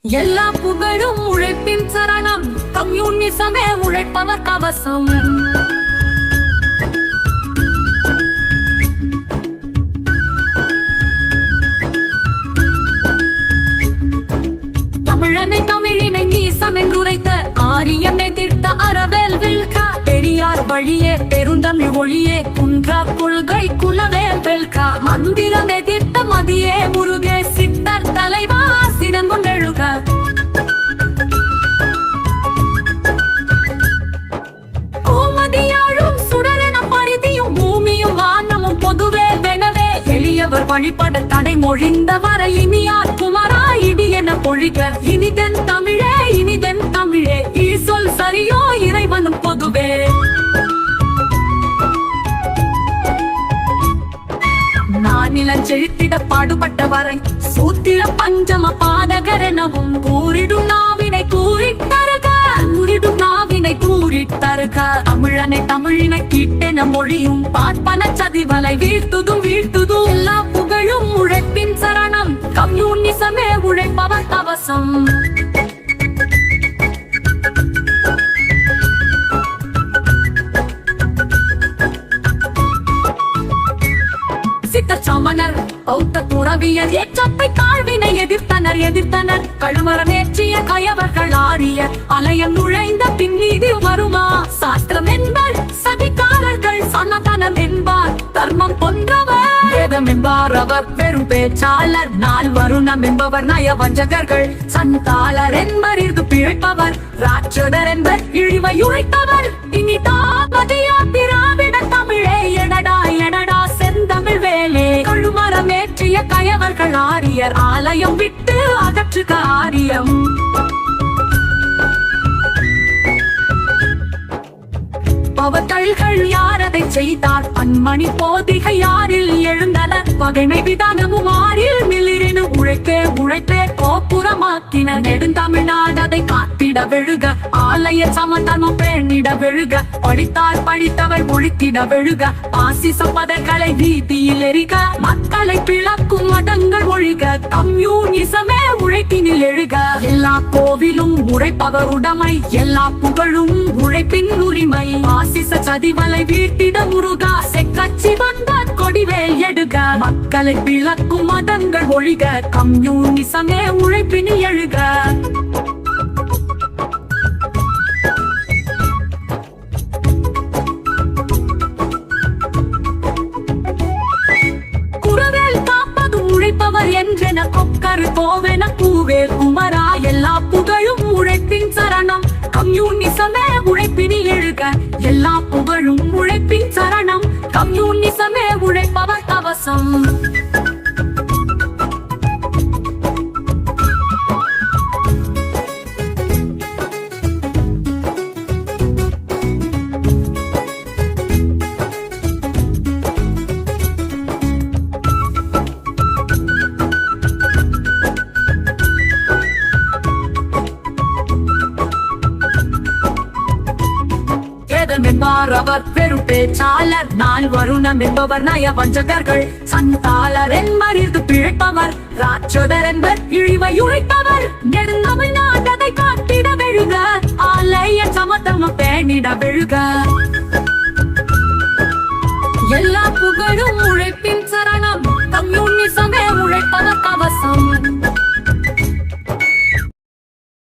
எல்லா புகழும் உழைப்பின் சரணம், கம்யூனிசமே உழைப்பவர் கவசம். தமிழனை தமிழினை நீசம் என்றுரைத்த ஆரியம் எதிர்த்த அறவேல் வில்கா, பெரியார் வழியே பெருந்தமிழ் ஒழியே குன்றா கொள்கை குலவேல் வெல்கா, மந்திரம் எதிர்த்த மதியே முருகே சித்தர் தலைவா சினம் கொண்டெழுக. கோமதியாழும் சுடரென பரிதியும் பூமியும் வானமும் பொதுவே வெனவே, எளியவர் வழிபட தடை மொழிந்தவர இனியார் குமரா இடி என பொழிக. இனிதென் தமிழே இனிதென் தமிழே, சொல் சரியோ இறைவனும் பொதுவே. நானிலஞ்செழுத்திட பாடுபட்டவரை சூத்திர பஞ்சம பாதகரெனவும் கூறிடும் நாவினை கூறித்தருக, கூறிடும் நாவினை கூறித்தருக. தமிழனை தமிழினை கீட்டென மொழியும் பார்ப்பன சதிவலை வீழ்த்துதும் வீழ்த்துதும். எல்லா புகழும் உழைப்பின் சரணம், கம்யூனிசமே உழைப்பவர் கவசம். சமணர் பௌத்த துறவியர் ஏற்றத்தை தாழ்வினை எதிர்த்தனர் எதிர்த்தனர். கழுமரம் ஏற்றிய கயவர்கள் ஆரிய அலையம் நுழைந்த பின்னீதி வருமா. சாஸ்திரம் என்பர் சதிகாரர்கள் சனாதனம் என்பார் தர்மம் கொன்றவர். வேதம் என்பார் அவர் பெரும் பேச்சாளர். நாள் வருணம் என்பவர் நய வஞ்சகர்கள். சந்தாளர் என்பர் இது பிழைப்பவர். ராட்சதர் என்பர் இழிவை உழைத்தவர். இனி தாமதியா திராவிட தமிழே எடடா எடடா செந்தமிழ் வேலே. கழுமரம் ஏற்றிய கயவர்கள் ஆரியர் ஆலயம் விட்டு அகற்றுக ஆரியம். பவத்தல்கள் யாரதை செய்தார் பன்மணி போதிகை யாரில் எழுந்தனர். பகைமை விதானமும் ஆறில் மிளிரினு உழைப்பே உழைப்பே கோப்புறமாக்கின. நெடுந்தமிழ்நாடு அதை காத்திட வெழுக, ஆலய சமந்தமும் பேணிட வெழுக. படித்தார் படித்தவர் ஒழித்திட வெழுக, பாசிச பதங்களை வீதியில் எரிக. மக்களை பிளக்கும் மதங்கள் ஒழிக, கம்யூனிசமே உழைப்பினில் எழுக. எல்லா கோவிலும் உழைப்பவர் உடைமை, எல்லா புகழும் உழைப்பின் உரிமை. பாசிச சதிவலை வீட்டிட முருகா, செக்கச்சி வந்தார் கொடிவேல் எடுக. மக்களை பிளக்கும் மதங்கள் ஒழிக, கம்யூனிசமே உழைப்பினில் எழுக. என்றென கொக்கரு கோவென கூவேல் குமரா. எல்லா புகழும் உழைப்பின் சரணம், கம்யூனிசமே உழைப்பினில் எழுக. எல்லா புகழும் உழைப்பின் சரணம், கம்யூனிசமே உழைப்பவர் கவசம். என்பார் அவர் பெரும் பேச்சாளர். நாள் வருணம் என்பவர் நய வஞ்சகர்கள். சந்தாளர் என்பர் இது பிழைப்பவர். ராட்சதர் என்பர் இழிவை உழைப்பவர். நெடுந்தமிழ்நாட்டை காட்டிட வெழுக, ஆலய சமத்தம பேணிட வெழுக. எல்லா புகழும் உழைப்பின் சரணம், கம்யூனிசமே உழைப்பவர் கவசம்.